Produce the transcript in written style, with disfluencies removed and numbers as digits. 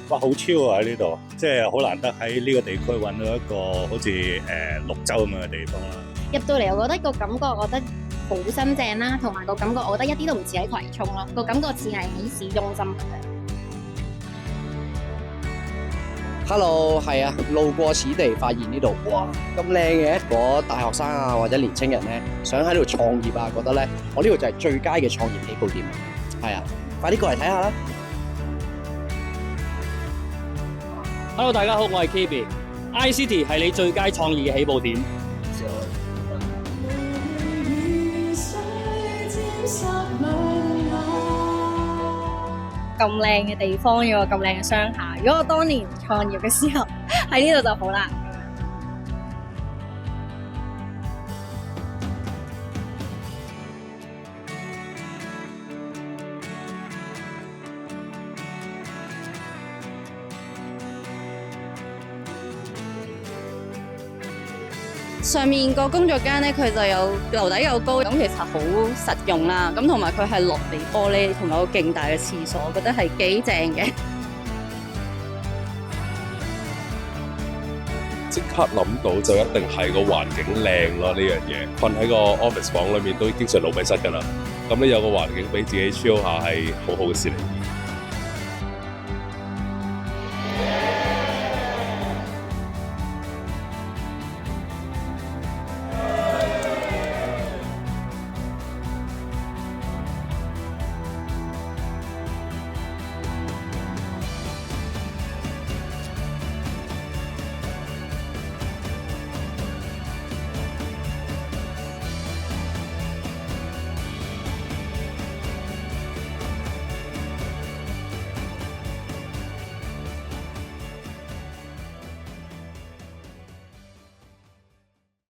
哇，好超啊！喺呢度，即係好難得喺呢個地區揾到一個好似綠洲咁樣嘅地方啦。入到嚟，我覺得個感覺，我覺得好新淨啦，同埋個感覺，我覺得一啲都唔似喺葵涌咯，個感覺似係喺市中心咁樣。Hello， 係啊，路過此地發現呢度，哇，咁靚嘅！如果大學生啊或者年青人咧，想喺度創業啊，覺得咧，我呢度就係最佳嘅創業起步點。係啊，快啲過嚟睇下啦！ Hello， 大家好，我係 KB。iCity 係你最佳創意嘅起步點。咁靚嘅地方，有個咁靚嘅商廈。如果我當年創業嘅時候喺呢度就好啦。上面個工作間咧，佢就有樓底又高，咁其實好實用啦。咁同埋佢係落地玻璃，同埋個勁大嘅廁所，我覺得係幾正嘅。即刻諗到就一定係個環境靚咯，呢樣嘢。瞓喺個 office 房裏面都經常腦迷失㗎啦。咁咧有個環境俾自己 chill 下係好好嘅事嚟。